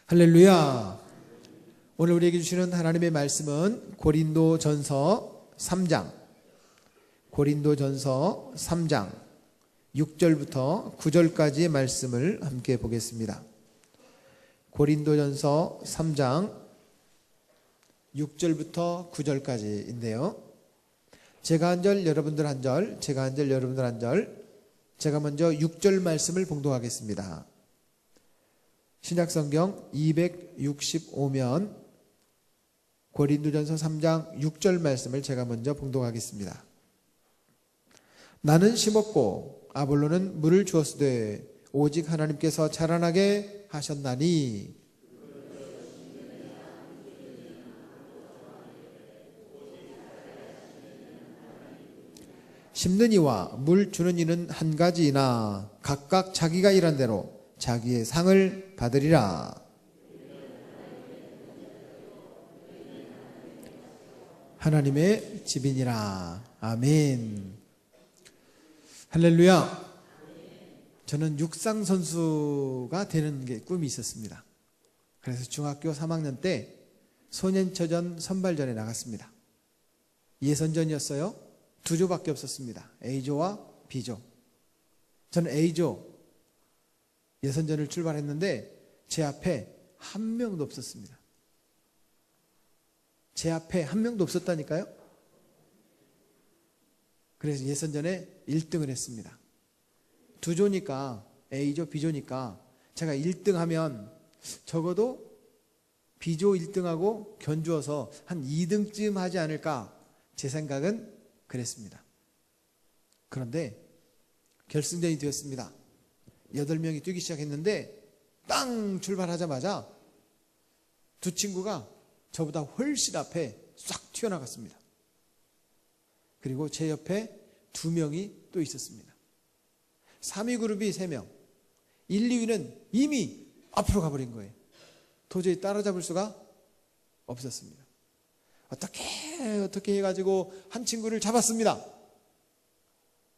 할렐루야. 오늘 우리에게 주시는 하나님의 말씀은 고린도전서 3장 6절부터 9절까지의 말씀을 함께 보겠습니다. 고린도전서 3장 6절부터 9절까지인데요. 제가 한 절, 여러분들 한 절, 제가 한 절, 여러분들 한 절. 제가 먼저 6절 말씀을 봉독하겠습니다. 신약성경 265면 고린도전서 3장 6절 말씀을 제가 먼저 봉독하겠습니다. 나는 심었고 아볼로는 물을 주었으되 오직 하나님께서 자라나게 하셨나니 심는 이와 물 주는 이는 한 가지이나 각각 자기가 일한 대로 자기의 상을 받으리라. 하나님의 집이니라. 아멘. 할렐루야. 저는 육상 선수가 되는 게 꿈이 있었습니다. 그래서 중학교 3학년 때 소년체전 선발전에 나갔습니다. 예선전이었어요. 두 조밖에 없었습니다. A조와 B조. 저는 A조 예선전을 출발했는데 제 앞에 한 명도 없었습니다. 제 앞에 한 명도 없었다니까요. 그래서 예선전에 1등을 했습니다. 두 조니까 A조, B조니까 제가 1등하면 적어도 B조 1등하고 견주어서 한 2등쯤 하지 않을까 제 생각은 그랬습니다. 그런데 결승전이 되었습니다. 8명이 뛰기 시작했는데 땅 출발하자마자 두 친구가 저보다 훨씬 앞에 싹 튀어나갔습니다. 그리고 제 옆에 2명이 또 있었습니다. 3위 그룹이 3명, 1, 2위는 이미 앞으로 가버린 거예요. 도저히 따라잡을 수가 없었습니다. 어떻게 해가지고 한 친구를 잡았습니다.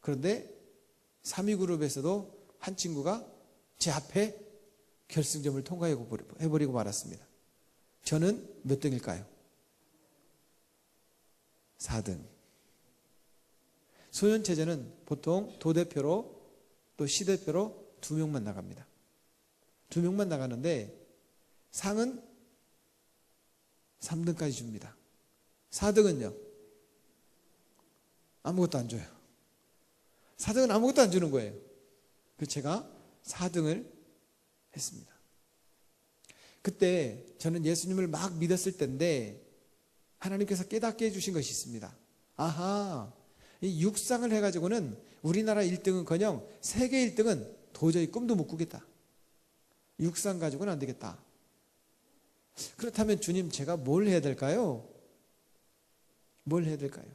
그런데 3위 그룹에서도 한 친구가 제 앞에 결승점을 통과해버리고 말았습니다. 저는 몇 등일까요? 4등. 소년체제는 보통 도대표로 또 시대표로 2명만 나갑니다. 2명만 나가는데 상은 3등까지 줍니다. 4등은요? 아무것도 안 줘요. 4등은 아무것도 안 주는 거예요. 그래서 제가 4등을 했습니다. 그때 저는 예수님을 막 믿었을 때인데 하나님께서 깨닫게 해주신 것이 있습니다. 아하, 이 육상을 해가지고는 우리나라 1등은커녕 세계 1등은 도저히 꿈도 못 꾸겠다. 육상 가지고는 안 되겠다. 그렇다면 주님, 제가 뭘 해야 될까요? 뭘 해야 될까요?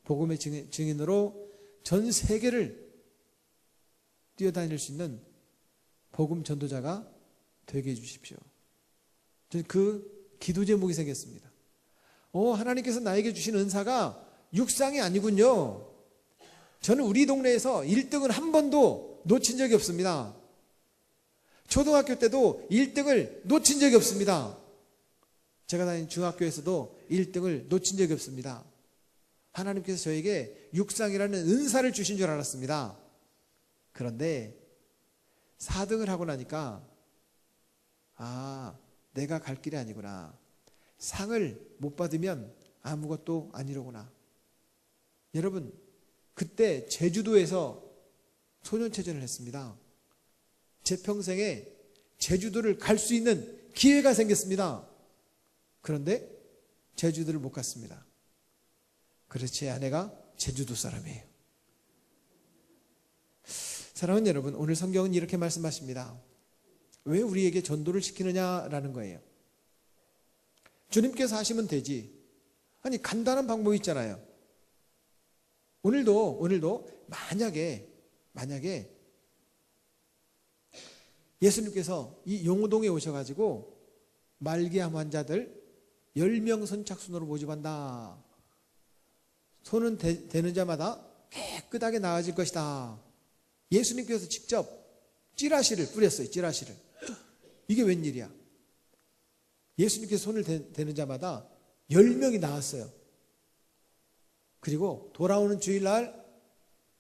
복음의 증인으로 전 세계를 뛰어다닐 수 있는 복음 전도자가 되게 해주십시오. 저는 그 기도 제목이 생겼습니다. 하나님께서 나에게 주신 은사가 육상이 아니군요. 저는 우리 동네에서 1등을 한 번도 놓친 적이 없습니다. 초등학교 때도 1등을 놓친 적이 없습니다. 제가 다닌 중학교에서도 1등을 놓친 적이 없습니다. 하나님께서 저에게 육상이라는 은사를 주신 줄 알았습니다. 그런데 4등을 하고 나니까 내가 갈 길이 아니구나. 상을 못 받으면 아무것도 아니로구나. 여러분, 그때 제주도에서 소년체전을 했습니다. 제 평생에 제주도를 갈 수 있는 기회가 생겼습니다. 그런데 제주도를 못 갔습니다. 그래서 제 아내가 제주도 사람이에요. 사랑하는 여러분, 오늘 성경은 이렇게 말씀하십니다. 왜 우리에게 전도를 시키느냐라는 거예요. 주님께서 하시면 되지. 아니, 간단한 방법이 있잖아요. 오늘도 만약에 예수님께서 이 용호동에 오셔가지고 말기암 환자들 10명 선착순으로 모집한다. 손은 되는 자마다 깨끗하게 나아질 것이다. 예수님께서 직접 찌라시를 뿌렸어요. 찌라시를. 이게 웬일이야? 예수님께서 손을 대는 자마다 10명이 나왔어요. 그리고 돌아오는 주일날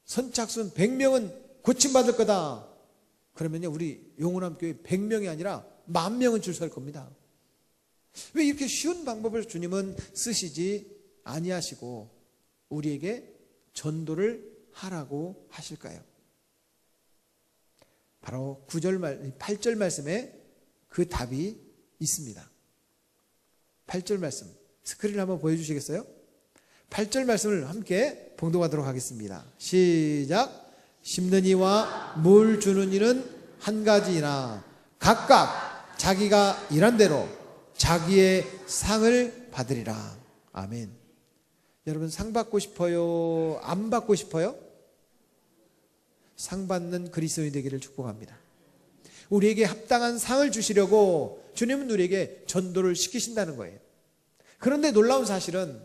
선착순 100명은 고침받을 거다. 그러면요, 우리 용운함교회 100명이 아니라 10,000명은 줄 설 겁니다. 왜 이렇게 쉬운 방법을 주님은 쓰시지 아니하시고 우리에게 전도를 하라고 하실까요? 바로 8절 말씀에 그 답이 있습니다. 8절 말씀 스크린 한번 보여주시겠어요? 8절 말씀을 함께 봉독하도록 하겠습니다. 시작. 심는 이와 물 주는 이는 한 가지이나 각각 자기가 일한 대로 자기의 상을 받으리라. 아멘. 여러분, 상 받고 싶어요? 안 받고 싶어요? 상 받는 그리스도인이 되기를 축복합니다. 우리에게 합당한 상을 주시려고 주님은 우리에게 전도를 시키신다는 거예요. 그런데 놀라운 사실은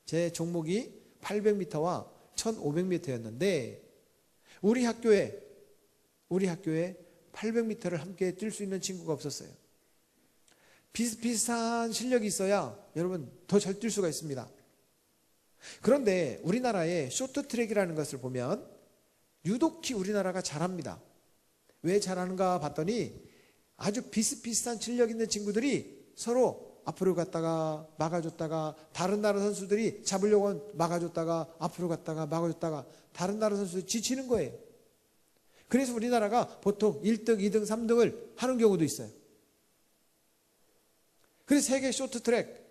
제 종목이 800m와 1500m였는데 우리 학교에 800m를 함께 뛸 수 있는 친구가 없었어요. 비슷비슷한 실력이 있어야 여러분 더 잘 뛸 수가 있습니다. 그런데 우리나라의 쇼트트랙이라는 것을 보면 유독히 우리나라가 잘합니다. 왜 잘하는가 봤더니 아주 비슷비슷한 실력 있는 친구들이 서로 앞으로 갔다가 막아줬다가, 다른 나라 선수들이 잡으려고 막아줬다가 앞으로 갔다가 막아줬다가, 다른 나라 선수들이 지치는 거예요. 그래서 우리나라가 보통 1등, 2등, 3등을 하는 경우도 있어요. 그래서 세계 쇼트트랙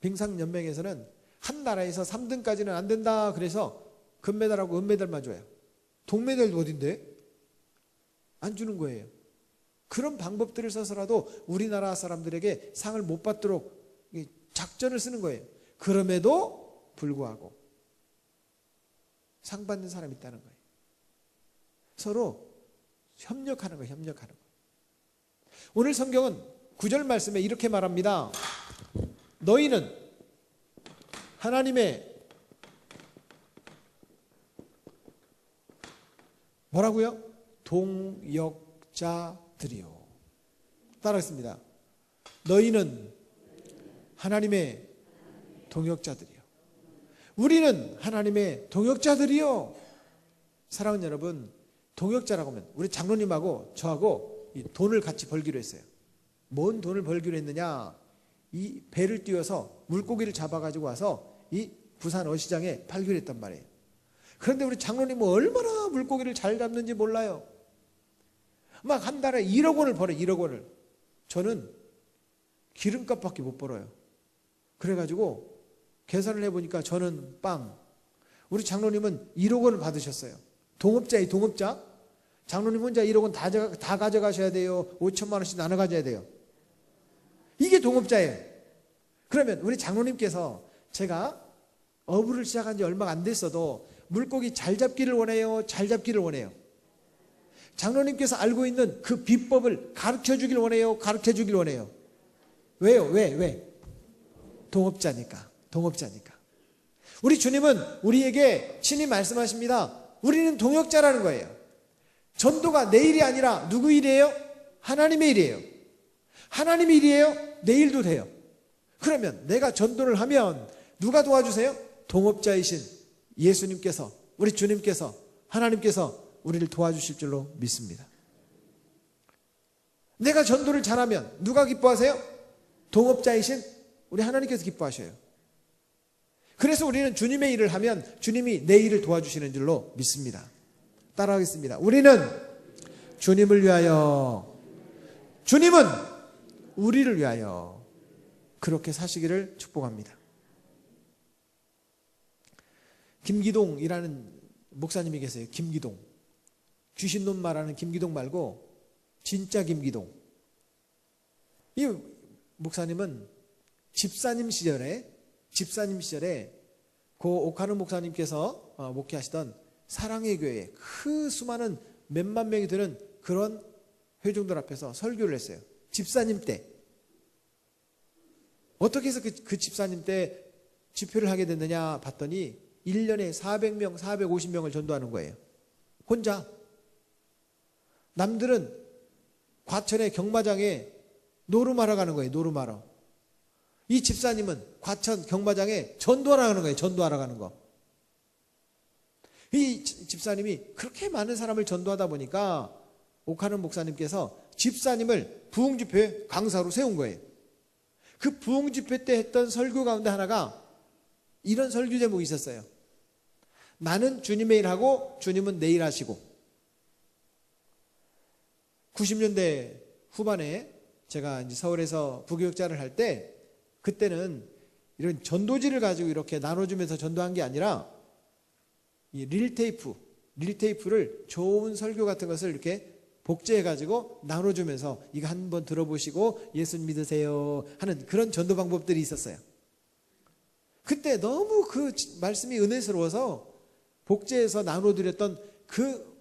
빙상연맹에서는 한 나라에서 3등까지는 안 된다. 그래서 금메달하고 은메달만 줘요. 동메달도 어딘데? 안 주는 거예요. 그런 방법들을 써서라도 우리나라 사람들에게 상을 못 받도록 작전을 쓰는 거예요. 그럼에도 불구하고 상 받는 사람이 있다는 거예요. 서로 협력하는 거예요. 협력하는 거예요. 오늘 성경은 9절 말씀에 이렇게 말합니다. 너희는 하나님의 뭐라고요? 동역자들이요. 따라하겠습니다. 너희는 하나님의 동역자들이요. 우리는 하나님의 동역자들이요. 사랑하는 여러분, 동역자라고 하면 우리 장로님하고 저하고 이 돈을 같이 벌기로 했어요. 뭔 돈을 벌기로 했느냐? 이 배를 띄워서 물고기를 잡아가지고 와서 이 부산 어시장에 팔기로 했단 말이에요. 그런데 우리 장로님은 얼마나 물고기를 잘 잡는지 몰라요. 막 한 달에 1억 원을 벌어요. 1억 원을. 저는 기름값밖에 못 벌어요. 그래가지고 계산을 해보니까 저는 빵. 우리 장로님은 1억 원을 받으셨어요. 동업자예요. 동업자. 장로님 혼자 1억 원 다 가져가셔야 돼요. 5천만 원씩 나눠 가져야 돼요. 이게 동업자예요. 그러면 우리 장로님께서 제가 어부를 시작한 지 얼마 안 됐어도 물고기 잘 잡기를 원해요? 잘 잡기를 원해요? 장로님께서 알고 있는 그 비법을 가르쳐 주길 원해요? 가르쳐 주길 원해요? 왜요? 왜? 동업자니까. 동업자니까. 우리 주님은 우리에게 친히 말씀하십니다. 우리는 동역자라는 거예요. 전도가 내 일이 아니라 누구 일이에요? 하나님의 일이에요. 하나님의 일이에요? 내 일도 돼요. 그러면 내가 전도를 하면 누가 도와주세요? 동업자이신 예수님께서, 우리 주님께서, 하나님께서 우리를 도와주실 줄로 믿습니다. 내가 전도를 잘하면 누가 기뻐하세요? 동업자이신 우리 하나님께서 기뻐하셔요. 그래서 우리는 주님의 일을 하면 주님이 내 일을 도와주시는 줄로 믿습니다. 따라하겠습니다. 우리는 주님을 위하여, 주님은 우리를 위하여 그렇게 사시기를 축복합니다. 김기동이라는 목사님이 계세요. 김기동. 귀신놈 말하는 김기동 말고 진짜 김기동. 이 목사님은 집사님 시절에 그 오카노 목사님께서 목회하시던 사랑의 교회에 그 수많은 몇만 명이 드는 그런 회중들 앞에서 설교를 했어요. 집사님 때. 어떻게 해서 그 집사님 때 집회를 하게 됐느냐 봤더니 1년에 400명, 450명을 전도하는 거예요. 혼자. 남들은 과천의 경마장에 노름하러 가는 거예요. 노름하러. 이 집사님은 과천 경마장에 전도하러 가는 거예요. 전도하러 가는 거. 이 집사님이 그렇게 많은 사람을 전도하다 보니까 옥하는 목사님께서 집사님을 부흥집회 강사로 세운 거예요. 그 부흥집회 때 했던 설교 가운데 하나가 이런 설교 제목이 있었어요. 나는 주님의 일 하고 주님은 내 일 하시고. 90년대 후반에 제가 이제 서울에서 부교육자를 할 때 그때는 이런 전도지를 가지고 이렇게 나눠주면서 전도한 게 아니라 이 릴테이프를 좋은 설교 같은 것을 이렇게 복제해가지고 나눠주면서 이거 한번 들어보시고 예수 믿으세요 하는 그런 전도 방법들이 있었어요. 그때 너무 그 말씀이 은혜스러워서 복제해서 나눠드렸던 그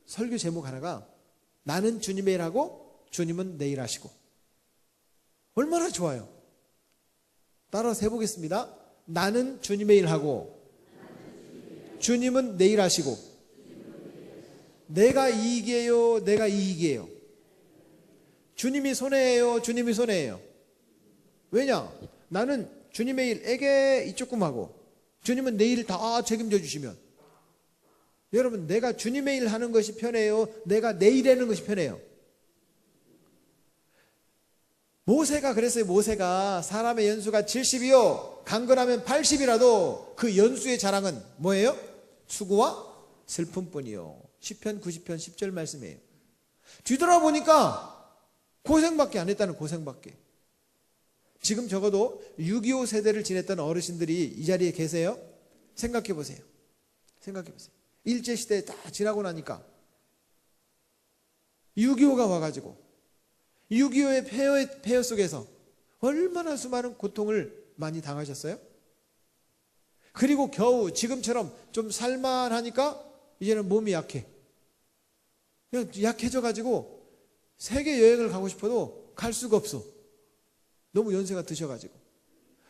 설교 제목 하나가 나는 주님의 일 하고 주님은 내 일 하시고. 얼마나 좋아요. 따라서 해보겠습니다. 나는 주님의 일 하고 주님은 내 일 하시고. 내가 이익이에요, 내가 이익이에요. 주님이 손해예요, 주님이 손해예요. 왜냐? 나는 주님의 일에게 조금 하고 주님은 내 일을 다 책임져 주시면, 여러분, 내가 주님의 일 하는 것이 편해요, 내가 내 일 하는 것이 편해요? 모세가 그랬어요. 모세가 사람의 연수가 70이요 강건하면 80이라도 그 연수의 자랑은 뭐예요? 수고와 슬픔뿐이요. 시편 90편 10절 말씀이에요. 뒤돌아보니까 고생밖에 안 했다는, 고생밖에. 지금 적어도 6.25 세대를 지냈던 어르신들이 이 자리에 계세요? 생각해 보세요. 생각해 보세요. 일제시대 다 지나고 나니까 6.25가 와가지고 6.25의 폐허 속에서 얼마나 수많은 고통을 많이 당하셨어요? 그리고 겨우 지금처럼 좀 살만하니까 이제는 몸이 약해. 그냥 약해져가지고 세계 여행을 가고 싶어도 갈 수가 없어. 너무 연세가 드셔가지고.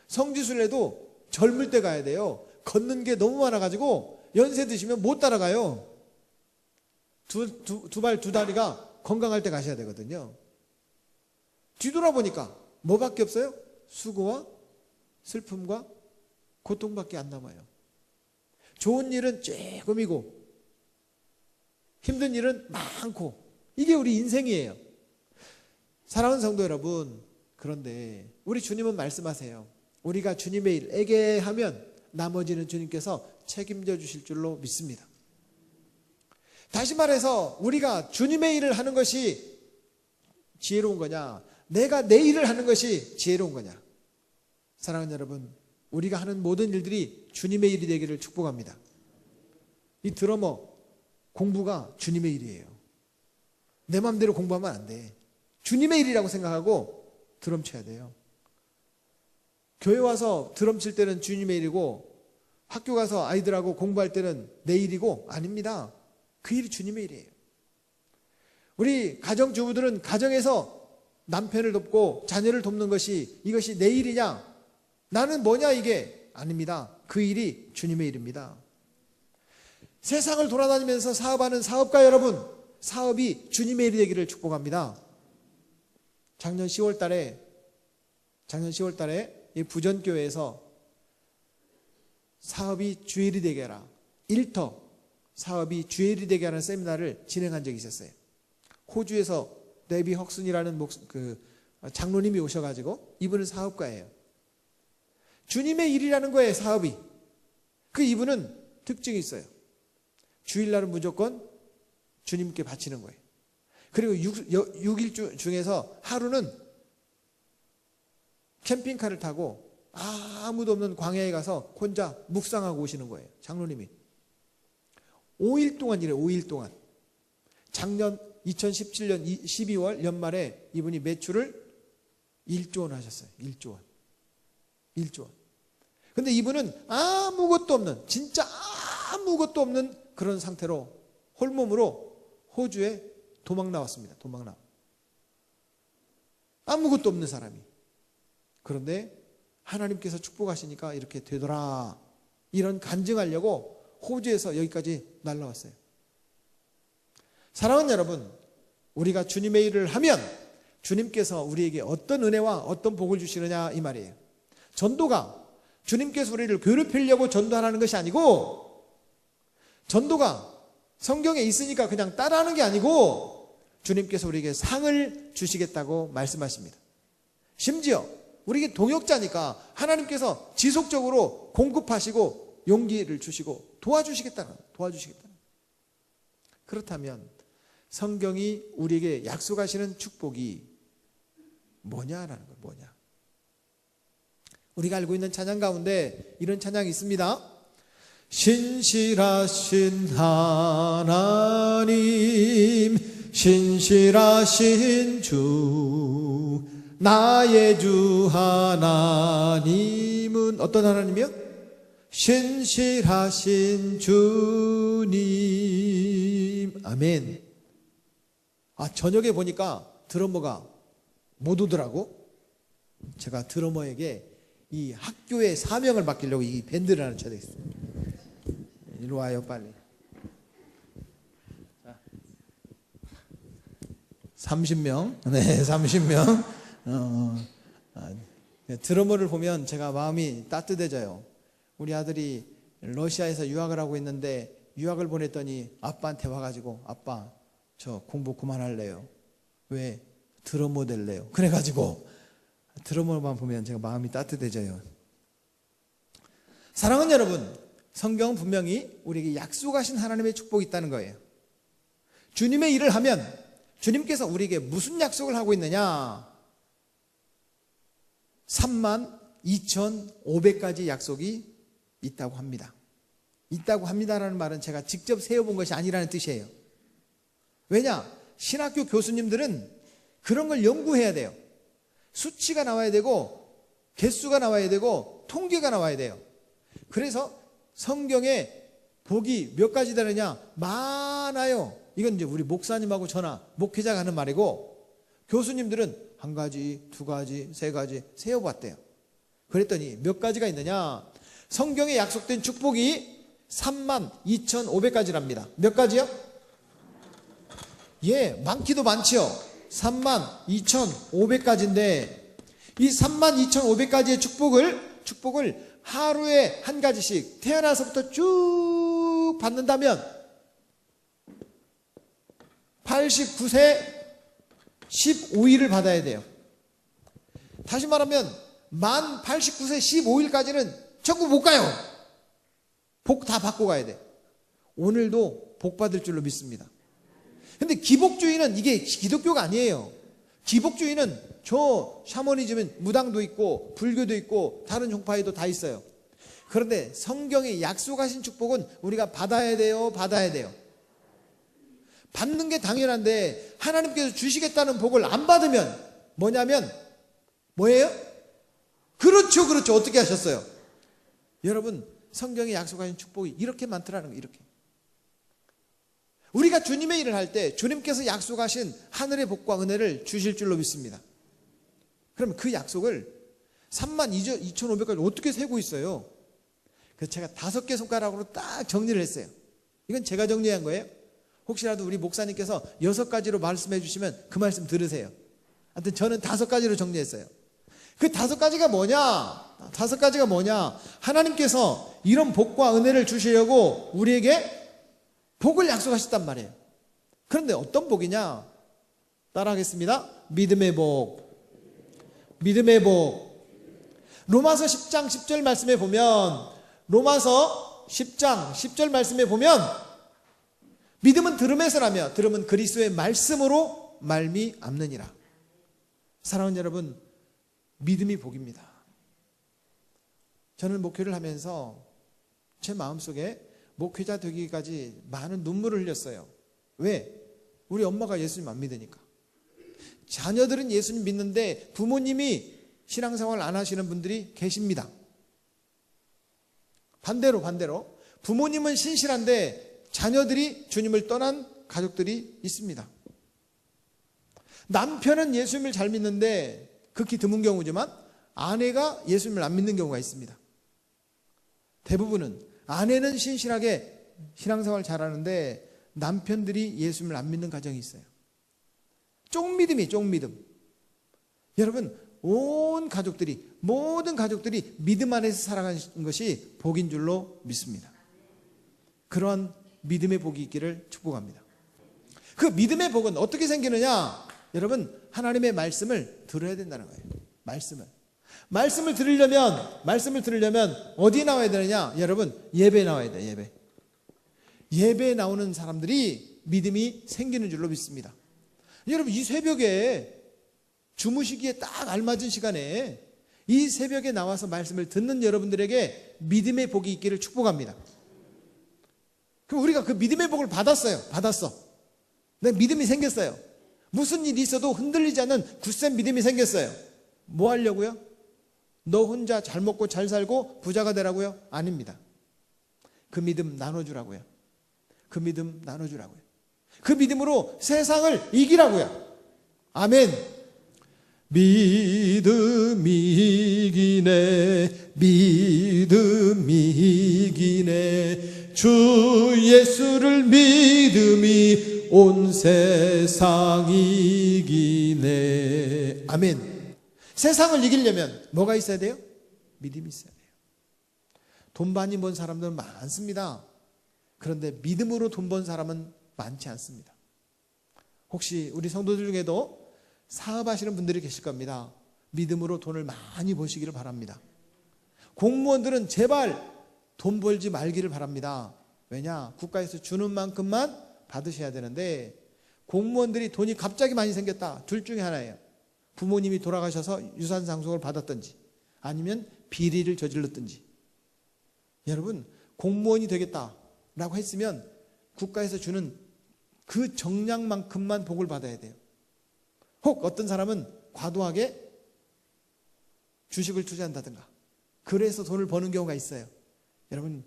성지순례도 젊을 때 가야 돼요. 걷는 게 너무 많아가지고 연세 드시면 못 따라가요. 두 발 두 다리가 건강할 때 가셔야 되거든요. 뒤돌아보니까 뭐밖에 없어요? 수고와 슬픔과 고통밖에 안 남아요. 좋은 일은 조금이고 힘든 일은 많고, 이게 우리 인생이에요. 사랑하는 성도 여러분, 그런데 우리 주님은 말씀하세요. 우리가 주님의 일에게 하면 나머지는 주님께서 책임져 주실 줄로 믿습니다. 다시 말해서 우리가 주님의 일을 하는 것이 지혜로운 거냐, 내가 내 일을 하는 것이 지혜로운 거냐. 사랑하는 여러분, 우리가 하는 모든 일들이 주님의 일이 되기를 축복합니다. 이 드러머 공부가 주님의 일이에요. 내 마음대로 공부하면 안 돼. 주님의 일이라고 생각하고 드럼 쳐야 돼요. 교회 와서 드럼 칠 때는 주님의 일이고 학교 가서 아이들하고 공부할 때는 내 일이고, 아닙니다. 그 일이 주님의 일이에요. 우리 가정주부들은 가정에서 남편을 돕고 자녀를 돕는 것이, 이것이 내 일이냐, 나는 뭐냐, 이게 아닙니다. 그 일이 주님의 일입니다. 세상을 돌아다니면서 사업하는 사업가 여러분, 사업이 주님의 일이 되기를 축복합니다. 작년 10월 달에 이 부전교회에서 사업이 주의 일이 되게 하라, 일터 사업이 주의 일이 되게 하는 세미나를 진행한 적이 있었어요. 호주에서 데비 헉슨이라는 장로님이 오셔가지고, 이분은 사업가예요. 주님의 일이라는 거예요, 사업이. 그 이분은 특징이 있어요. 주일날은 무조건 주님께 바치는 거예요. 그리고 6일 중에서 하루는 캠핑카를 타고 아무도 없는 광야에 가서 혼자 묵상하고 오시는 거예요, 장로님이. 5일 동안 이래요, 5일 동안. 작년 2017년 12월 연말에 이분이 매출을 1조 원 하셨어요. 1조 원. 1조 원. 근데 이분은 아무것도 없는, 진짜 아무것도 없는 그런 상태로 홀몸으로 호주에 도망 나왔습니다. 도망 나와. 아무것도 없는 사람이. 그런데 하나님께서 축복하시니까 이렇게 되더라, 이런 간증하려고 호주에서 여기까지 날라왔어요. 사랑하는 여러분, 우리가 주님의 일을 하면 주님께서 우리에게 어떤 은혜와 어떤 복을 주시느냐 이 말이에요. 전도가 주님께서 우리를 괴롭히려고 전도하라는 것이 아니고, 전도가 성경에 있으니까 그냥 따라하는 게 아니고 주님께서 우리에게 상을 주시겠다고 말씀하십니다. 심지어 우리에게 동역자니까 하나님께서 지속적으로 공급하시고 용기를 주시고 도와주시겠다는. 그렇다면 성경이 우리에게 약속하시는 축복이 뭐냐라는 거예요. 뭐냐? 우리가 알고 있는 찬양 가운데 이런 찬양이 있습니다. 신실하신 하나님, 신실하신 주, 나의 주 하나님은 어떤 하나님이요? 신실하신 주님. 아멘. 저녁에 보니까 드러머가 못 오더라고. 제가 드러머에게 이 학교의 사명을 맡기려고 이 밴드를 하나 쳐야 되겠습니다. 이리 와요, 빨리. 자, 30명. 네, 30명. 드러머를 보면 제가 마음이 따뜻해져요. 우리 아들이 러시아에서 유학을 하고 있는데 유학을 보냈더니 아빠한테 와가지고, 아빠, 저 공부 그만할래요. 왜? 드러머 될래요. 그래가지고 드러머만 보면 제가 마음이 따뜻해져요. 사랑하는 여러분, 성경은 분명히 우리에게 약속하신 하나님의 축복이 있다는 거예요. 주님의 일을 하면 주님께서 우리에게 무슨 약속을 하고 있느냐? 32,500가지 약속이 있다고 합니다. 있다고 합니다라는 말은 제가 직접 세어본 것이 아니라는 뜻이에요. 왜냐? 신학교 교수님들은 그런 걸 연구해야 돼요. 수치가 나와야 되고 개수가 나와야 되고 통계가 나와야 돼요. 그래서 성경에 복이 몇 가지 되느냐? 많아요. 이건 이제 우리 목사님하고 저나 목회자가 하는 말이고, 교수님들은 한 가지, 두 가지, 세 가지 세어봤대요. 그랬더니 몇 가지가 있느냐? 성경에 약속된 축복이 32,500가지랍니다. 몇 가지요? 예, 많기도 많지요. 32,500가지인데 이 32,500가지의 축복을 하루에 한 가지씩 태어나서부터 쭉 받는다면 89세 15일을 받아야 돼요. 다시 말하면 만 89세 15일까지는 전부 못 가요. 복 다 받고 가야 돼. 오늘도 복 받을 줄로 믿습니다. 근데 기복주의는 이게 기독교가 아니에요. 기복주의는 저 샤머니즘은 무당도 있고 불교도 있고 다른 종파에도 다 있어요. 그런데 성경에 약속하신 축복은 우리가 받아야 돼요. 받아야 돼요. 받는 게 당연한데 하나님께서 주시겠다는 복을 안 받으면 뭐냐면 뭐예요? 그렇죠. 어떻게 하셨어요? 여러분, 성경에 약속하신 축복이 이렇게 많더라는 거예요. 이렇게. 우리가 주님의 일을 할 때 주님께서 약속하신 하늘의 복과 은혜를 주실 줄로 믿습니다. 그럼 그 약속을 32,500까지 어떻게 세고 있어요? 그래서 제가 5개 손가락으로 딱 정리를 했어요. 이건 제가 정리한 거예요. 혹시라도 우리 목사님께서 6가지로 말씀해 주시면 그 말씀 들으세요. 하여튼 저는 5가지로 정리했어요. 그 5가지가 뭐냐? 5가지가 뭐냐? 하나님께서 이런 복과 은혜를 주시려고 우리에게 복을 약속하셨단 말이에요. 그런데 어떤 복이냐? 따라하겠습니다. 믿음의 복. 믿음의 복. 로마서 10장 10절 말씀에 보면, 로마서 10장 10절 말씀에 보면, 믿음은 들음에서 나며 들음은 그리스도의 말씀으로 말미암느니라. 사랑하는 여러분, 믿음이 복입니다. 저는 목회를 하면서 제 마음속에 목회자 되기까지 많은 눈물을 흘렸어요. 왜? 우리 엄마가 예수님 안 믿으니까. 자녀들은 예수님 믿는데 부모님이 신앙생활 안 하시는 분들이 계십니다. 반대로 부모님은 신실한데 자녀들이 주님을 떠난 가족들이 있습니다. 남편은 예수님을 잘 믿는데 극히 드문 경우지만 아내가 예수님을 안 믿는 경우가 있습니다. 대부분은 아내는 신실하게 신앙생활 잘하는데 남편들이 예수님을 안 믿는 가정이 있어요. 쪽믿음이 쪽믿음. 여러분, 온 가족들이, 모든 가족들이 믿음 안에서 살아가는 것이 복인 줄로 믿습니다. 그러한 믿음의 복이 있기를 축복합니다. 그 믿음의 복은 어떻게 생기느냐? 여러분, 하나님의 말씀을 들어야 된다는 거예요. 말씀을 들으려면 어디에 나와야 되느냐? 여러분, 예배에 나와야 돼요. 예배에 나오는 사람들이 믿음이 생기는 줄로 믿습니다. 여러분, 이 새벽에 주무시기에 딱 알맞은 시간에 이 새벽에 나와서 말씀을 듣는 여러분들에게 믿음의 복이 있기를 축복합니다. 그럼 우리가 그 믿음의 복을 받았어. 내 믿음이 생겼어요. 무슨 일이 있어도 흔들리지 않는 굳센 믿음이 생겼어요. 뭐 하려고요? 너 혼자 잘 먹고 잘 살고 부자가 되라고요? 아닙니다. 그 믿음 나눠주라고요. 그 믿음으로 세상을 이기라고요. 아멘. 믿음이 이기네. 주 예수를 믿음이 온 세상 이기네. 아멘. 세상을 이기려면 뭐가 있어야 돼요? 믿음이 있어야 돼요. 돈 많이 번 사람들은 많습니다. 그런데 믿음으로 돈 번 사람은 많지 않습니다. 혹시 우리 성도들 중에도 사업하시는 분들이 계실 겁니다. 믿음으로 돈을 많이 버시기를 바랍니다. 공무원들은 제발 돈 벌지 말기를 바랍니다. 왜냐? 국가에서 주는 만큼만 받으셔야 되는데 공무원들이 돈이 갑자기 많이 생겼다. 둘 중에 하나예요. 부모님이 돌아가셔서 유산 상속을 받았든지 아니면 비리를 저질렀든지. 여러분, 공무원이 되겠다라고 했으면 국가에서 주는 그 정량만큼만 복을 받아야 돼요. 혹 어떤 사람은 과도하게 주식을 투자한다든가 그래서 돈을 버는 경우가 있어요. 여러분,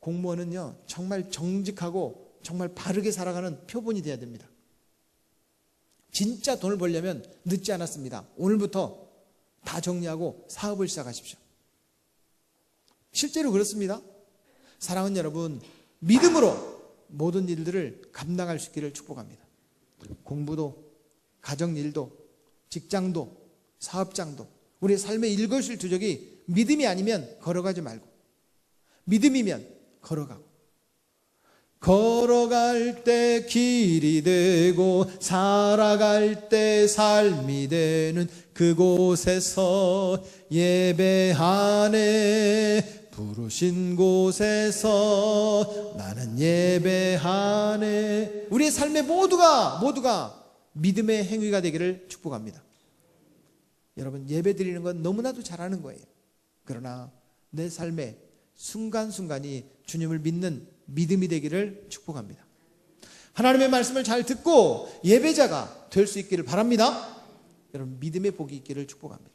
공무원은요 정말 정직하고 정말 바르게 살아가는 표본이 돼야 됩니다. 진짜 돈을 벌려면 늦지 않았습니다. 오늘부터 다 정리하고 사업을 시작하십시오. 실제로 그렇습니다. 사랑하는 여러분, 믿음으로 모든 일들을 감당할 수 있기를 축복합니다. 공부도, 가정일도, 직장도, 사업장도, 우리의 삶의 일거수일투족이 믿음이 아니면 걸어가지 말고, 믿음이면 걸어가고, 걸어갈 때 길이 되고 살아갈 때 삶이 되는 그곳에서 예배하네. 부르신 곳에서 나는 예배하네. 우리의 삶의 모두가 믿음의 행위가 되기를 축복합니다. 여러분, 예배 드리는 건 너무나도 잘하는 거예요. 그러나 내 삶의 순간순간이 주님을 믿는 믿음이 되기를 축복합니다. 하나님의 말씀을 잘 듣고 예배자가 될 수 있기를 바랍니다. 여러분, 믿음의 복이 있기를 축복합니다.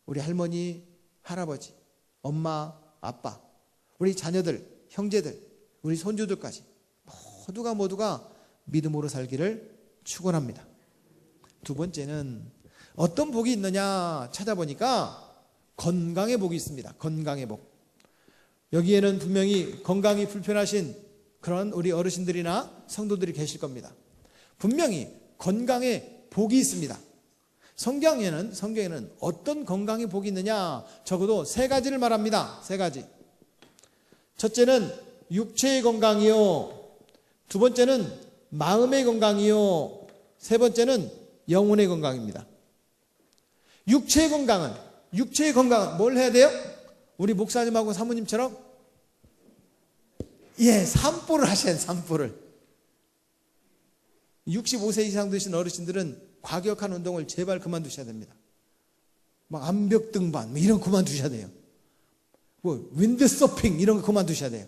우리 할머니, 할아버지, 엄마, 아빠, 우리 자녀들, 형제들, 우리 손주들까지 모두가 믿음으로 살기를 축원합니다. 두 번째는 어떤 복이 있느냐 찾아보니까 건강의 복이 있습니다. 건강의 복. 여기에는 분명히 건강이 불편하신 그런 우리 어르신들이나 성도들이 계실 겁니다. 분명히 건강의 복이 있습니다. 성경에는 어떤 건강의 복이 있느냐, 적어도 세 가지를 말합니다. 세 가지. 첫째는 육체의 건강이요, 두 번째는 마음의 건강이요, 세 번째는 영혼의 건강입니다. 육체의 건강은 뭘 해야 돼요? 우리 목사님하고 사모님처럼 산보를 하셔야 돼요. 산보를. 65세 이상 되신 어르신들은 과격한 운동을 제발 그만두셔야 됩니다. 막 암벽 등반 이런 거 그만두셔야 돼요. 뭐 윈드서핑 이런 거 그만두셔야 돼요.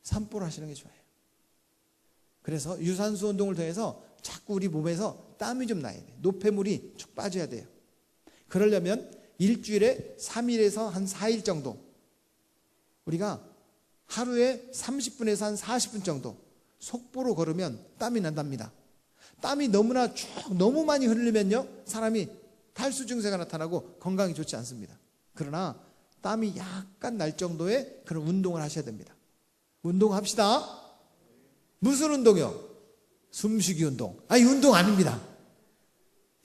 산보를 하시는 게 좋아요. 그래서 유산소 운동을 통해서 자꾸 우리 몸에서 땀이 좀 나야 돼요. 노폐물이 쭉 빠져야 돼요. 그러려면 일주일에 3일에서 한 4일 정도, 우리가 하루에 30분에서 한 40분 정도 속보로 걸으면 땀이 난답니다. 땀이 너무 많이 흐르면요 사람이 탈수 증세가 나타나고 건강이 좋지 않습니다. 그러나 땀이 약간 날 정도의 그런 운동을 하셔야 됩니다. 운동합시다. 무슨 운동이요? 숨쉬기 운동. 이 운동 아닙니다.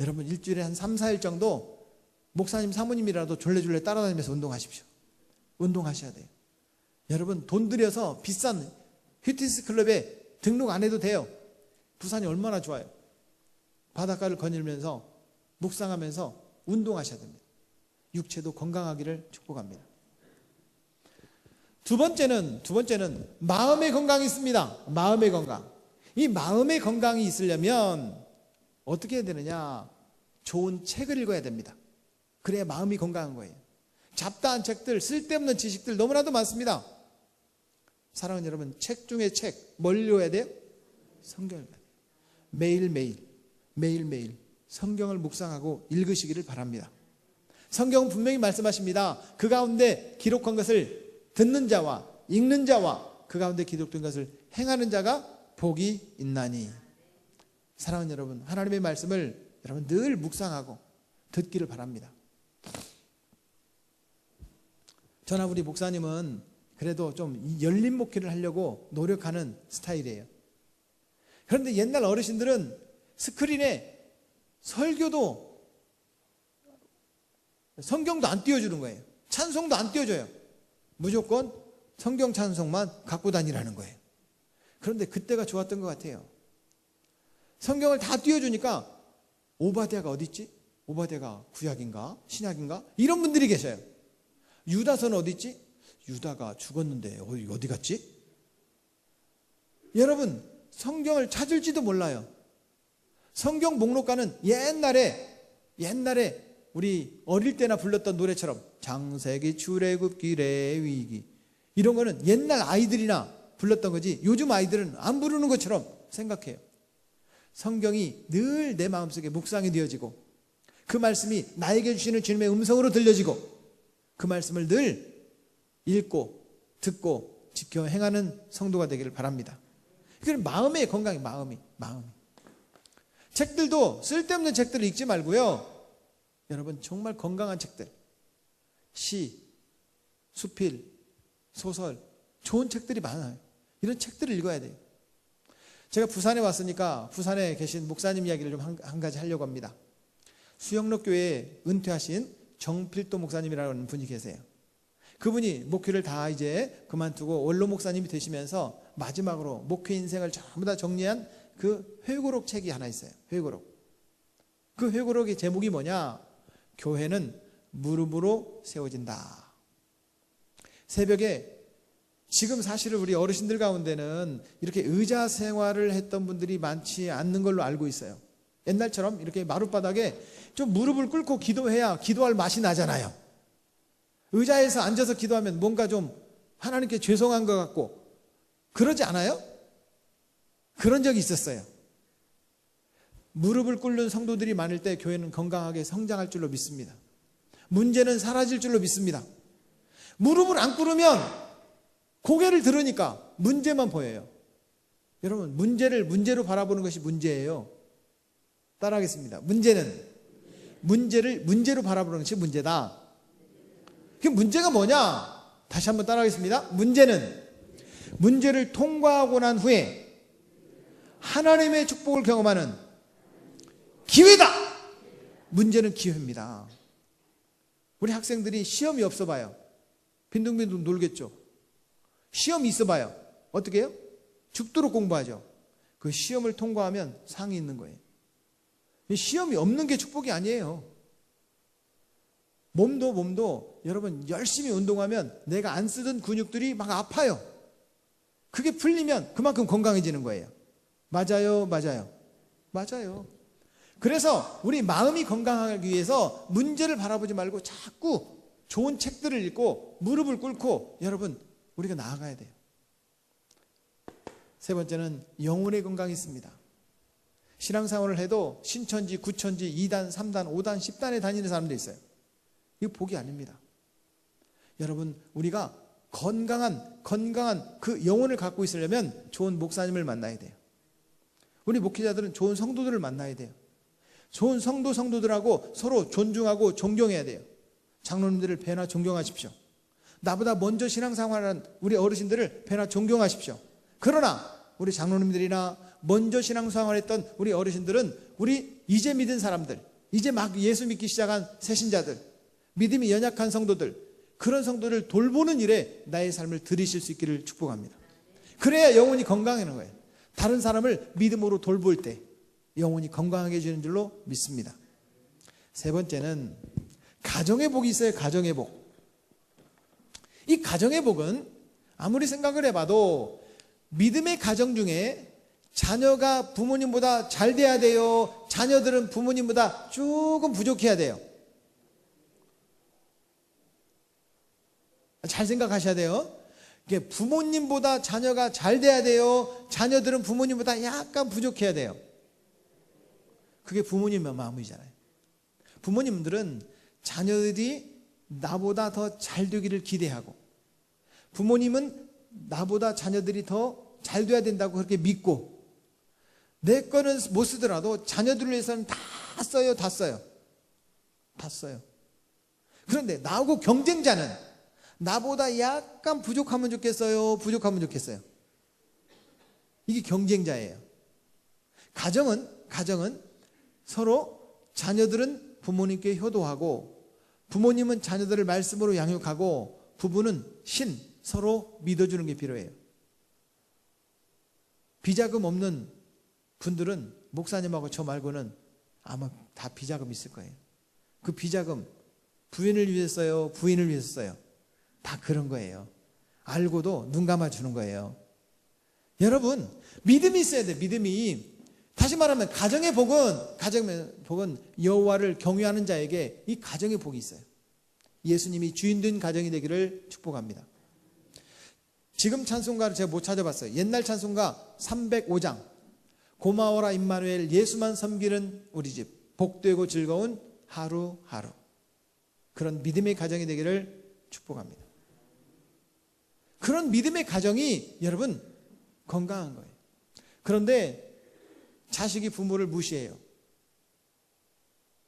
여러분 일주일에 한 3, 4일 정도 목사님 사모님이라도 졸래졸래 따라다니면서 운동하십시오. 운동하셔야 돼요. 여러분 돈 들여서 비싼 휘트니스 클럽에 등록 안 해도 돼요. 부산이 얼마나 좋아요. 바닷가를 거닐면서 묵상하면서 운동하셔야 됩니다. 육체도 건강하기를 축복합니다. 두 번째는 마음의 건강이 있습니다. 마음의 건강. 이 마음의 건강이 있으려면 어떻게 해야 되느냐? 좋은 책을 읽어야 됩니다. 그래야 마음이 건강한 거예요. 잡다한 책들, 쓸데없는 지식들 너무나도 많습니다. 사랑하는 여러분, 책 중에 책, 뭘 읽어야 돼요? 성경을 읽어야 돼요. 매일매일 성경을 묵상하고 읽으시기를 바랍니다. 성경은 분명히 말씀하십니다. 그 가운데 기록한 것을 듣는 자와 읽는 자와 그 가운데 기록된 것을 행하는 자가 복이 있나니. 사랑하는 여러분, 하나님의 말씀을 여러분 늘 묵상하고 듣기를 바랍니다. 저나 우리 목사님은 그래도 좀 열린 목회를 하려고 노력하는 스타일이에요. 그런데 옛날 어르신들은 스크린에 설교도 성경도 안 띄워주는 거예요. 찬송도 안 띄워줘요. 무조건 성경 찬송만 갖고 다니라는 거예요. 그런데 그때가 좋았던 것 같아요. 성경을 다 띄워주니까 오바댜가 어디 있지? 오바댜가 구약인가? 신약인가? 이런 분들이 계셔요. 유다서는 어디 있지? 유다가 죽었는데 어디 갔지? 여러분 성경을 찾을지도 몰라요. 성경 목록가는 옛날에 우리 어릴 때나 불렀던 노래처럼 창세기, 출애굽기, 레위기 이런 거는 옛날 아이들이나 불렀던 거지 요즘 아이들은 안 부르는 것처럼 생각해요. 성경이 늘 내 마음속에 묵상이 되어지고 그 말씀이 나에게 주시는 주님의 음성으로 들려지고 그 말씀을 늘 읽고 듣고 지켜 행하는 성도가 되기를 바랍니다. 그건 마음의 건강이 마음이. 책들도 쓸데없는 책들을 읽지 말고요. 여러분 정말 건강한 책들, 시, 수필, 소설, 좋은 책들이 많아요. 이런 책들을 읽어야 돼요. 제가 부산에 왔으니까 부산에 계신 목사님 이야기를 좀 한 가지 하려고 합니다. 수영록 교회에 은퇴하신 정필도 목사님이라는 분이 계세요. 그분이 목회를 다 이제 그만두고 원로 목사님이 되시면서 마지막으로 목회 인생을 전부 다 정리한 그 회고록 책이 하나 있어요. 회고록. 그 회고록의 제목이 뭐냐? 교회는 무릎으로 세워진다. 새벽에 지금 사실은 우리 어르신들 가운데는 이렇게 의자 생활을 했던 분들이 많지 않는 걸로 알고 있어요. 옛날처럼 이렇게 마룻바닥에 좀 무릎을 꿇고 기도해야 기도할 맛이 나잖아요. 의자에서 앉아서 기도하면 뭔가 좀 하나님께 죄송한 것 같고 그러지 않아요? 그런 적이 있었어요. 무릎을 꿇는 성도들이 많을 때 교회는 건강하게 성장할 줄로 믿습니다. 문제는 사라질 줄로 믿습니다. 무릎을 안 꿇으면 고개를 들으니까 문제만 보여요. 여러분 문제를 문제로 바라보는 것이 문제예요. 따라하겠습니다. 문제를 문제로 바라보는 것이 문제다. 그 문제가 뭐냐? 다시 한번 따라하겠습니다. 문제를 통과하고 난 후에 하나님의 축복을 경험하는 기회다. 문제는 기회입니다. 우리 학생들이 시험이 없어 봐요. 빈둥빈둥 놀겠죠. 시험이 있어 봐요. 어떻게 해요? 죽도록 공부하죠. 그 시험을 통과하면 상이 있는 거예요. 시험이 없는 게 축복이 아니에요. 몸도 여러분 열심히 운동하면 내가 안 쓰던 근육들이 막 아파요. 그게 풀리면 그만큼 건강해지는 거예요. 맞아요. 그래서 우리 마음이 건강하기 위해서 문제를 바라보지 말고 자꾸 좋은 책들을 읽고 무릎을 꿇고 여러분 우리가 나아가야 돼요. 세 번째는 영혼의 건강이 있습니다. 신앙생활을 해도 신천지, 구천지, 2단, 3단, 5단, 10단에 다니는 사람도 있어요. 이거 복이 아닙니다. 여러분 우리가 건강한 그 영혼을 갖고 있으려면 좋은 목사님을 만나야 돼요. 우리 목회자들은 좋은 성도들을 만나야 돼요. 좋은 성도들하고 서로 존중하고 존경해야 돼요. 장로님들을 배나 존경하십시오. 나보다 먼저 신앙생활하는 우리 어르신들을 배나 존경하십시오. 그러나 우리 장로님들이나 먼저 신앙생활했던 우리 어르신들은 우리 이제 믿은 사람들, 이제 막 예수 믿기 시작한 새신자들, 믿음이 연약한 성도들, 그런 성도를 돌보는 일에 나의 삶을 들이실 수 있기를 축복합니다. 그래야 영혼이 건강해지는 거예요. 다른 사람을 믿음으로 돌볼 때 영혼이 건강하게 해지는 줄로 믿습니다. 세 번째는 가정의 복이 있어요. 가정의 복. 이 가정의 복은 아무리 생각을 해봐도 믿음의 가정 중에 자녀가 부모님보다 잘 돼야 돼요. 자녀들은 부모님보다 조금 부족해야 돼요. 잘 생각하셔야 돼요. 부모님보다 자녀가 잘 돼야 돼요. 자녀들은 부모님보다 약간 부족해야 돼요. 그게 부모님의 마음이잖아요. 부모님들은 자녀들이 나보다 더 잘 되기를 기대하고, 부모님은 나보다 자녀들이 더 잘 돼야 된다고 그렇게 믿고, 내 거는 못 쓰더라도 자녀들을 위해서는 다 써요. 다 써요. 다 써요. 그런데 나하고 경쟁자는 나보다 약간 부족하면 좋겠어요. 부족하면 좋겠어요. 이게 경쟁자예요. 가정은 서로 자녀들은 부모님께 효도하고, 부모님은 자녀들을 말씀으로 양육하고, 부부는 서로 믿어주는 게 필요해요. 비자금 없는 분들은 목사님하고 저 말고는 아마 다 비자금 있을 거예요. 그 비자금 부인을 위해서 써요? 부인을 위해서 써요? 다 그런 거예요. 알고도 눈 감아주는 거예요. 여러분, 믿음이 있어야 돼요. 믿음이. 다시 말하면 가정의 복은 여호와를 경외하는 자에게 이 가정의 복이 있어요. 예수님이 주인 된 가정이 되기를 축복합니다. 지금 찬송가를 제가 못 찾아봤어요. 옛날 찬송가 305장, 고마워라 임마누엘, 예수만 섬기는 우리 집, 복되고 즐거운 하루하루. 그런 믿음의 가정이 되기를 축복합니다. 그런 믿음의 가정이 여러분 건강한 거예요. 그런데 자식이 부모를 무시해요.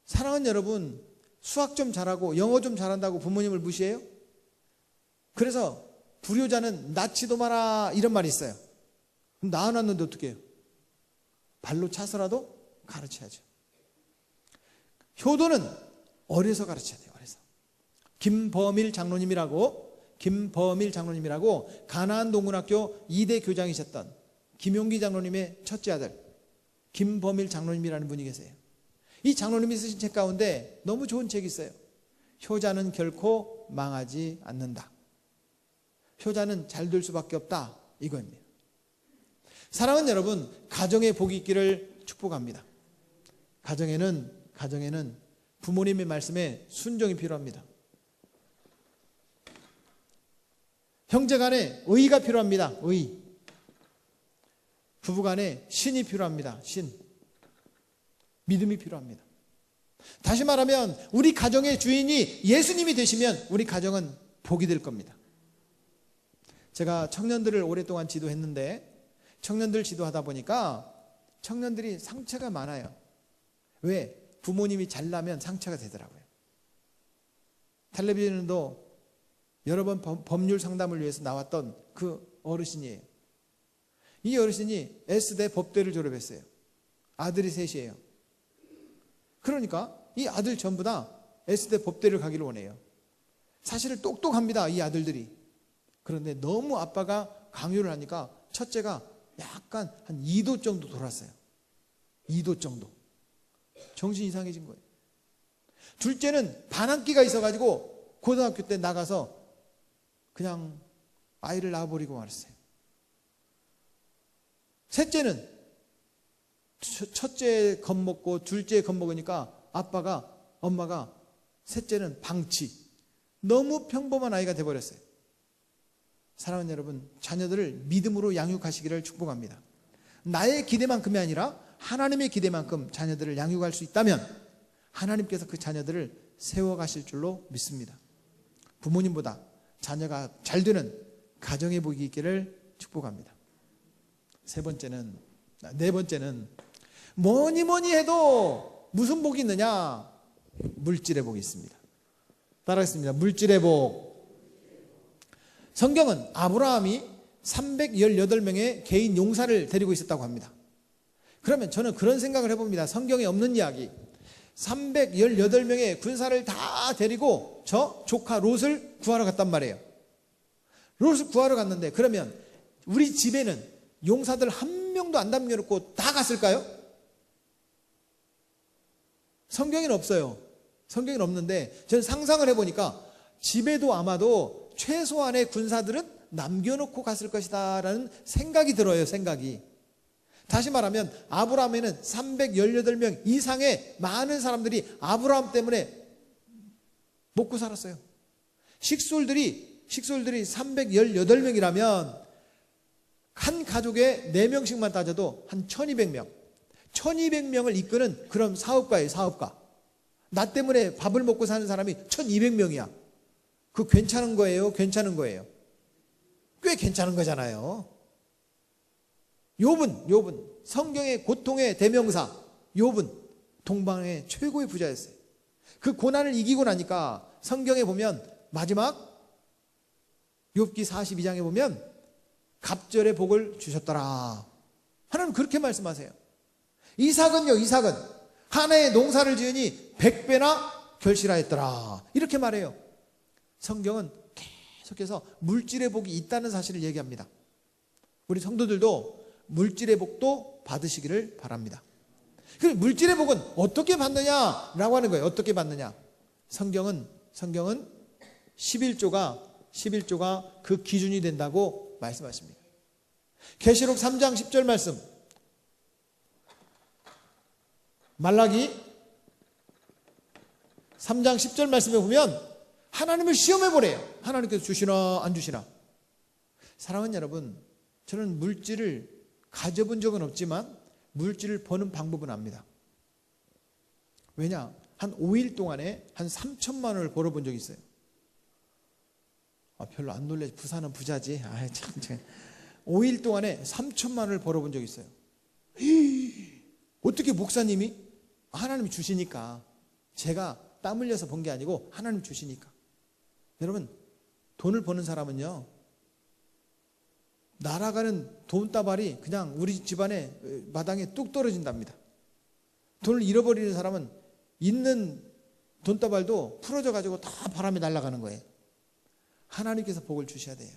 사랑하는 여러분, 수학 좀 잘하고 영어 좀 잘한다고 부모님을 무시해요? 그래서 불효자는 낳지도 마라 이런 말이 있어요. 그럼 낳아놨는데 어떻게 해요? 발로 차서라도 가르쳐야죠. 효도는 어려서 가르쳐야 돼요. 어려서. 김범일 장로님이라고 가나안 동문학교 2대 교장이셨던 김용기 장로님의 첫째 아들 김범일 장로님이라는 분이 계세요. 이 장로님이 쓰신 책 가운데 너무 좋은 책이 있어요. 효자는 결코 망하지 않는다. 효자는 잘 될 수밖에 없다. 이거입니다. 사랑하는 여러분, 가정에 복이 있기를 축복합니다. 가정에는 부모님의 말씀에 순종이 필요합니다. 형제간에 의가 필요합니다. 의. 부부간에 신이 필요합니다. 신. 믿음이 필요합니다. 다시 말하면 우리 가정의 주인이 예수님이 되시면 우리 가정은 복이 될 겁니다. 제가 청년들을 오랫동안 지도했는데, 청년들 지도하다 보니까 청년들이 상처가 많아요. 왜? 부모님이 잘나면 상처가 되더라고요. 텔레비전에도 여러 번 법률 상담을 위해서 나왔던 그 어르신이에요. 이 어르신이 S대 법대를 졸업했어요. 아들이 셋이에요. 그러니까 이 아들 전부 다 S대 법대를 가기를 원해요. 사실은 똑똑합니다, 이 아들들이. 그런데 너무 아빠가 강요를 하니까 첫째가 약간 한 2도 정도 돌았어요. 2도 정도. 정신 이상해진 거예요. 둘째는 반항기가 있어가지고 고등학교 때 나가서 그냥 아이를 낳아버리고 말았어요. 셋째는 첫째 겁먹고 둘째 겁먹으니까 엄마가 셋째는 방치. 너무 평범한 아이가 돼버렸어요. 사랑하는 여러분, 자녀들을 믿음으로 양육하시기를 축복합니다. 나의 기대만큼이 아니라 하나님의 기대만큼 자녀들을 양육할 수 있다면 하나님께서 그 자녀들을 세워가실 줄로 믿습니다. 부모님보다 자녀가 잘 되는 가정의 복이 있기를 축복합니다. 네 번째는 뭐니 해도 무슨 복이 있느냐? 물질의 복이 있습니다. 따라하겠습니다. 물질의 복. 성경은 아브라함이 318명의 개인 용사를 데리고 있었다고 합니다. 그러면 저는 그런 생각을 해봅니다. 성경에 없는 이야기. 318명의 군사를 다 데리고 저 조카 롯을 구하러 갔단 말이에요. 롯을 구하러 갔는데 그러면 우리 집에는 용사들 한 명도 안 남겨놓고 다 갔을까요? 성경에는 없어요. 성경에는 없는데 저는 상상을 해보니까 집에도 아마도 최소한의 군사들은 남겨놓고 갔을 것이다 라는 생각이 들어요. 생각이. 다시 말하면 아브라함에는 318명 이상의 많은 사람들이 아브라함 때문에 먹고 살았어요. 식솔들이 318명이라면 한 가족에 4명씩만 따져도 한 1200명 1200명을 이끄는 그런 사업가예요. 사업가. 나 때문에 밥을 먹고 사는 사람이 1200명이야. 그거 괜찮은 거예요? 괜찮은 거예요? 꽤 괜찮은 거잖아요. 욥은 성경의 고통의 대명사. 욥은 동방의 최고의 부자였어요. 그 고난을 이기고 나니까 성경에 보면 마지막 욥기 42장에 보면 갑절의 복을 주셨더라. 하나님 그렇게 말씀하세요. 이삭은요, 이삭은 하나의 농사를 지으니 100배나 결실하였더라. 이렇게 말해요. 성경은 계속해서 물질의 복이 있다는 사실을 얘기합니다. 우리 성도들도 물질의 복도 받으시기를 바랍니다. 그 물질의 복은 어떻게 받느냐라고 하는 거예요. 어떻게 받느냐? 성경은 11조가 그 기준이 된다고 말씀하십니다. 계시록 3장 10절 말씀, 말라기 3장 10절 말씀에 보면 하나님을 시험해 보래요. 하나님께서 주시나 안 주시나. 사랑하는 여러분, 저는 물질을 가져본 적은 없지만 물질을 버는 방법은 압니다. 왜냐? 한 5일 동안에 한 3천만 원을 벌어본 적이 있어요. 별로 안 놀래. 부산은 부자지. 참. 5일 동안에 3천만 원을 벌어본 적이 있어요. 어떻게 목사님이? 하나님이 주시니까. 제가 땀 흘려서 번 게 아니고 하나님 주시니까. 여러분, 돈을 버는 사람은요, 날아가는 돈다발이 그냥 우리 집안에 마당에 뚝 떨어진답니다. 돈을 잃어버리는 사람은 있는 돈다발도 풀어져 가지고 다 바람에 날아가는 거예요. 하나님께서 복을 주셔야 돼요.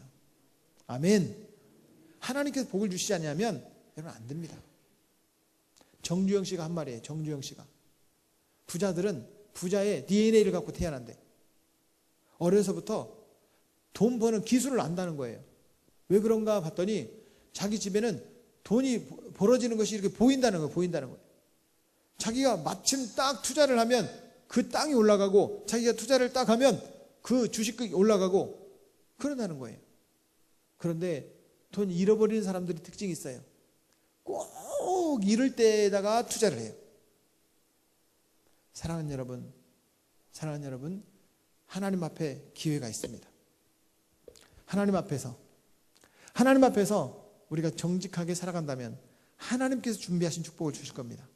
아멘. 하나님께서 복을 주시지 않으면 여러분 안 됩니다. 정주영 씨가 한 말이에요. 정주영 씨가. 부자들은 부자의 DNA를 갖고 태어난대. 어려서부터 돈 버는 기술을 안다는 거예요. 왜 그런가 봤더니 자기 집에는 돈이 벌어지는 것이 이렇게 보인다는 거예요. 보인다는 거예요. 자기가 마침 딱 투자를 하면 그 땅이 올라가고, 자기가 투자를 딱 하면 그 주식이 올라가고 그런다는 거예요. 그런데 돈 잃어버리는 사람들이 특징이 있어요. 꼭 잃을 때에다가 투자를 해요. 사랑하는 여러분, 하나님 앞에 기회가 있습니다. 하나님 앞에서 우리가 정직하게 살아간다면 하나님께서 준비하신 축복을 주실 겁니다.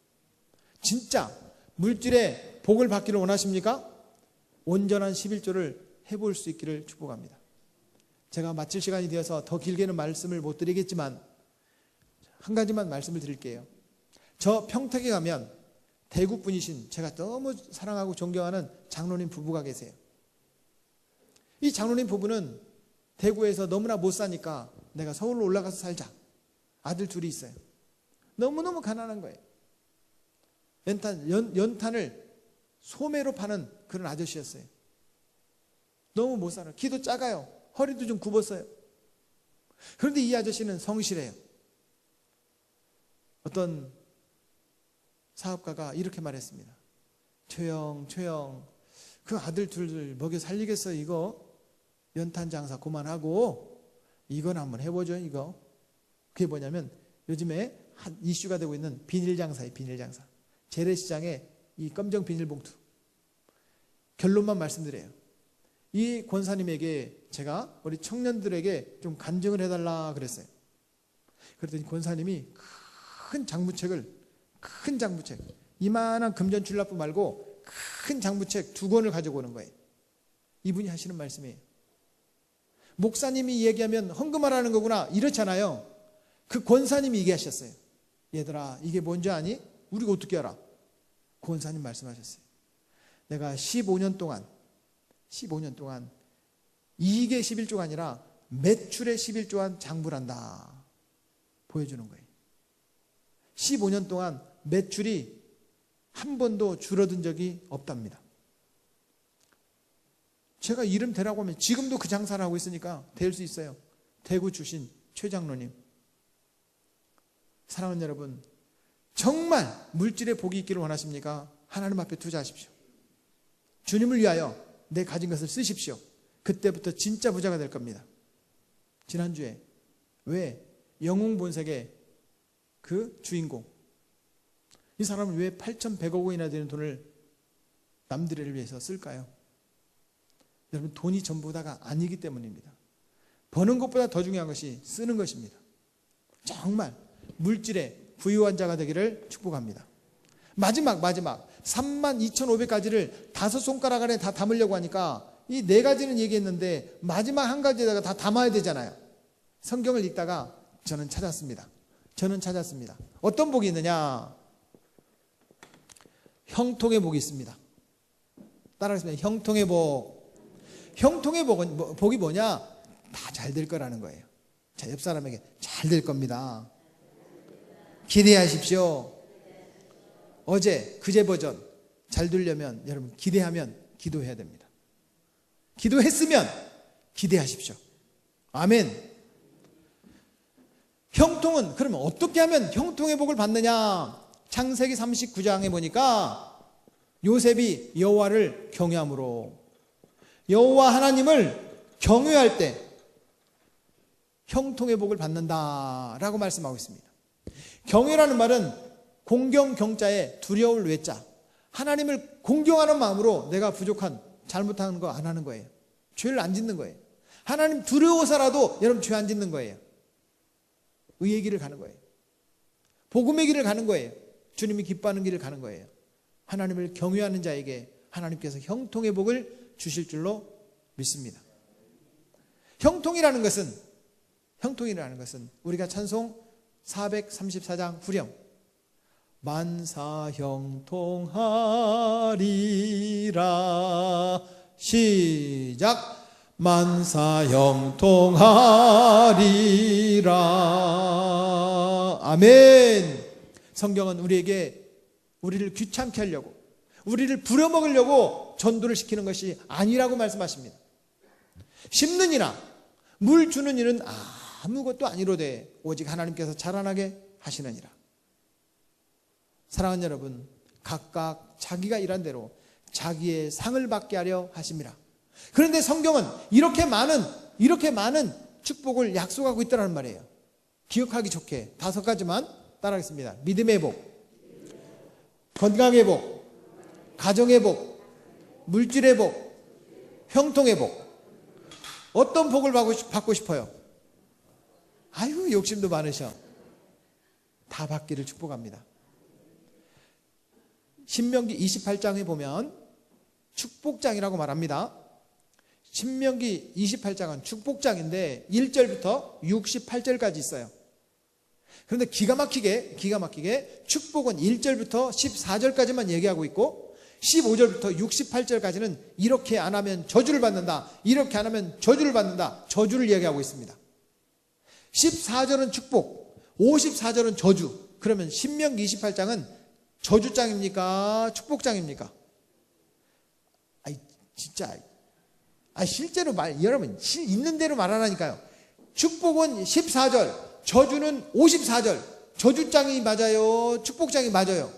진짜 물질의 복을 받기를 원하십니까? 온전한 11조를 해볼 수 있기를 축복합니다. 제가 마칠 시간이 되어서 더 길게는 말씀을 못 드리겠지만 한 가지만 말씀을 드릴게요. 저 평택에 가면 대구 분이신 제가 너무 사랑하고 존경하는 장로님 부부가 계세요. 이 장로님 부부는 대구에서 너무나 못 사니까 내가 서울로 올라가서 살자. 아들 둘이 있어요. 너무너무 가난한 거예요. 연탄을 소매로 파는 그런 아저씨였어요. 너무 못 살아요. 키도 작아요. 허리도 좀 굽었어요. 그런데 이 아저씨는 성실해요. 어떤 사업가가 이렇게 말했습니다. 최영, 그 아들 둘 먹여 살리겠어. 이거 연탄 장사 그만하고 이건 한번 해보죠. 이거. 그게 뭐냐면 요즘에 한 이슈가 되고 있는 비닐 장사예요. 비닐 장사. 재래시장에 이 검정 비닐봉투. 결론만 말씀드려요. 이 권사님에게 제가 우리 청년들에게 좀 간증을 해달라 그랬어요. 그랬더니 권사님이 큰 장부책, 이만한 금전출납부 말고 큰 장부책 2권을 가지고 오는 거예요. 이분이 하시는 말씀이에요. 목사님이 얘기하면 헌금하라는 거구나 이렇잖아요. 그 권사님이 얘기하셨어요. 얘들아, 이게 뭔지 아니? 우리가 어떻게 알아? 권사님 말씀하셨어요. 내가 15년 동안 이익의 11조가 아니라 매출의 11조한 장부를 한다 보여주는 거예요. 15년 동안 매출이 한 번도 줄어든 적이 없답니다. 제가 이름 대라고 하면 지금도 그 장사를 하고 있으니까 될 수 있어요. 대구 출신 최 장로님. 사랑하는 여러분, 정말 물질의 복이 있기를 원하십니까? 하나님 앞에 투자하십시오. 주님을 위하여 내 가진 것을 쓰십시오. 그때부터 진짜 부자가 될 겁니다. 지난주에 왜 영웅본색의 그 주인공, 이 사람은 왜 8,100억 원이나 되는 돈을 남들을 위해서 쓸까요? 여러분, 돈이 전부다가 아니기 때문입니다. 버는 것보다 더 중요한 것이 쓰는 것입니다. 정말 물질의 부유한 자가 되기를 축복합니다. 마지막 32,500가지를 5손가락 안에 다 담으려고 하니까 이 4가지는 얘기했는데 마지막 한 가지에다가 다 담아야 되잖아요. 성경을 읽다가 저는 찾았습니다. 어떤 복이 있느냐? 형통의 복이 있습니다. 따라하겠습니다. 형통의 복. 형통의 복이 뭐냐? 다 잘 될 거라는 거예요. 자, 옆 사람에게 잘 될 겁니다. 기대하십시오. 어제 그제 버전 잘 되려면 여러분 기대하면 기도해야 됩니다. 기도했으면 기대하십시오. 아멘. 형통은 그러면 어떻게 하면 형통의 복을 받느냐? 창세기 39장에 보니까 요셉이 여호와를 경외함으로, 여호와 하나님을 경외할 때 형통의 복을 받는다라고 말씀하고 있습니다. 경외라는 말은 공경 경자에 두려울 외자, 하나님을 공경하는 마음으로 내가 부족한 잘못하는 거 안 하는 거예요. 죄를 안 짓는 거예요. 하나님 두려워서라도 여러분 죄 안 짓는 거예요. 의의 길을 가는 거예요. 복음의 길을 가는 거예요. 주님이 기뻐하는 길을 가는 거예요. 하나님을 경외하는 자에게 하나님께서 형통의 복을 주실 줄로 믿습니다. 형통이라는 것은 우리가 찬송 434장 후렴 만사형통하리라, 시작. 만사형통하리라. 아멘. 성경은 우리를 귀찮게 하려고, 우리를 부려먹으려고 전도를 시키는 것이 아니라고 말씀하십니다. 심는 이나 물 주는 일은 아무것도 아니로되 오직 하나님께서 자라나게 하시느니라. 사랑하는 여러분, 각각 자기가 일한 대로 자기의 상을 받게 하려 하심이라. 그런데 성경은 이렇게 많은 축복을 약속하고 있다는 말이에요. 기억하기 좋게 5가지만 따라하겠습니다. 믿음의 복, 건강의 복, 가정의 복, 물질의 복, 형통의 복. 어떤 복을 받고 싶어요? 아유, 욕심도 많으셔. 다 받기를 축복합니다. 신명기 28장에 보면 축복장이라고 말합니다. 신명기 28장은 축복장인데 1절부터 68절까지 있어요. 그런데 기가 막히게 축복은 1절부터 14절까지만 얘기하고 있고 15절부터 68절까지는 이렇게 안 하면 저주를 받는다, 이렇게 안 하면 저주를 받는다, 저주를 얘기하고 있습니다. 14절은 축복, 54절은 저주. 그러면 신명기 28장은 저주장입니까? 축복장입니까? 실제로 여러분 있는 대로 말하라니까요. 축복은 14절, 저주는 54절. 저주장이 맞아요? 축복장이 맞아요?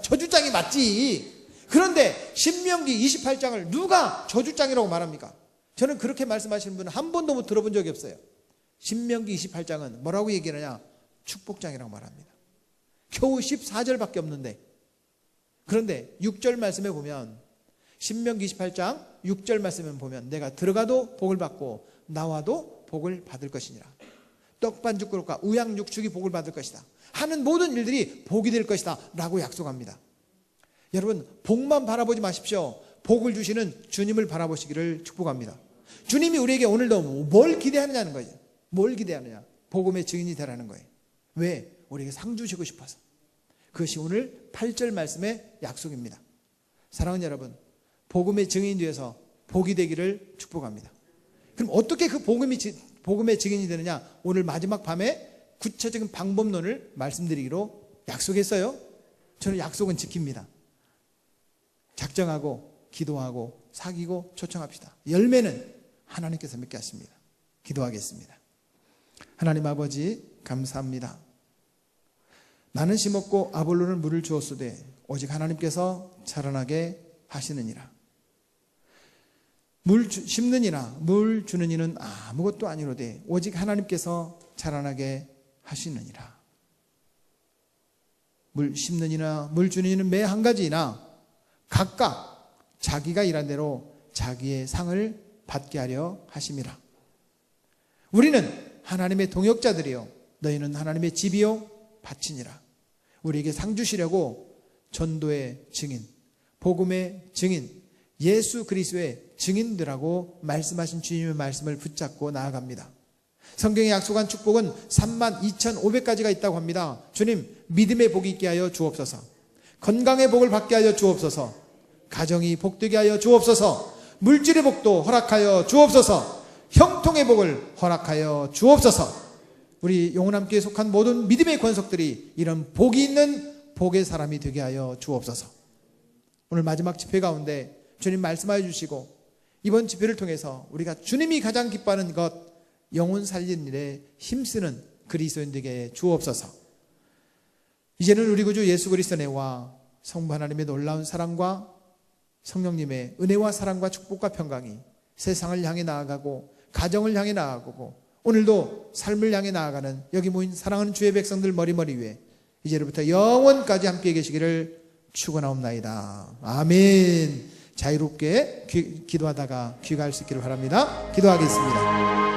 저주장이 맞지. 그런데 신명기 28장을 누가 저주장이라고 말합니까? 저는 그렇게 말씀하시는 분은 한 번도 못 들어본 적이 없어요. 신명기 28장은 뭐라고 얘기하느냐? 축복장이라고 말합니다. 겨우 14절밖에 없는데. 그런데 6절 말씀에 보면, 신명기 28장 6절 말씀에 보면 내가 들어가도 복을 받고 나와도 복을 받을 것이니라. 떡반죽 그릇과 우양육축이 복을 받을 것이다. 하는 모든 일들이 복이 될 것이다 라고 약속합니다. 여러분, 복만 바라보지 마십시오. 복을 주시는 주님을 바라보시기를 축복합니다. 주님이 우리에게 오늘도 뭘 기대하느냐는 거예요. 뭘 기대하느냐? 복음의 증인이 되라는 거예요. 왜? 우리에게 상 주시고 싶어서. 그것이 오늘 8절 말씀의 약속입니다. 사랑하는 여러분, 복음의 증인이 되어서 복이 되기를 축복합니다. 그럼 어떻게 그 복음의 증인이 되느냐? 오늘 마지막 밤에 구체적인 방법론을 말씀드리기로 약속했어요. 저는 약속은 지킵니다. 작정하고 기도하고 사귀고 초청합시다. 열매는 하나님께서 맺게 하십니다. 기도하겠습니다. 하나님 아버지 감사합니다. 나는 심었고 아볼로는 물을 주었으되 오직 하나님께서 자라나게 하시느니라. 심는 이나 물 주는 이는 아무것도 아니로되 오직 하나님께서 자라나게 하시느니라. 물 심는 이나 물 주는 이는 매 한 가지이나 각각 자기가 일한 대로 자기의 상을 받게 하려 하심이라. 우리는 하나님의 동역자들이요 너희는 하나님의 집이요 밭이니라. 우리에게 상 주시려고 전도의 증인, 복음의 증인, 예수 그리스도의 증인들하고 말씀하신 주님의 말씀을 붙잡고 나아갑니다. 성경에 약속한 축복은 32,500가지가 있다고 합니다. 주님, 믿음의 복이 있게 하여 주옵소서. 건강의 복을 받게 하여 주옵소서. 가정이 복되게 하여 주옵소서. 물질의 복도 허락하여 주옵소서. 형통의 복을 허락하여 주옵소서. 우리 영혼함교회에 속한 모든 믿음의 권속들이 이런 복이 있는 복의 사람이 되게 하여 주옵소서. 오늘 마지막 집회 가운데 주님 말씀하여 주시고 이번 집회를 통해서 우리가 주님이 가장 기뻐하는 것, 영혼 살리는 일에 힘쓰는 그리스도인 되게 주옵소서. 이제는 우리 구주 예수 그리스도의 은혜와 성부 하나님의 놀라운 사랑과 성령님의 은혜와 사랑과 축복과 평강이 세상을 향해 나아가고 가정을 향해 나아가고 오늘도 삶을 향해 나아가는 여기 모인 사랑하는 주의 백성들 머리머리 위에 이제로부터 영원까지 함께 계시기를 축원하옵나이다. 아멘. 자유롭게 기도하다가 귀가할 수 있기를 바랍니다. 기도하겠습니다.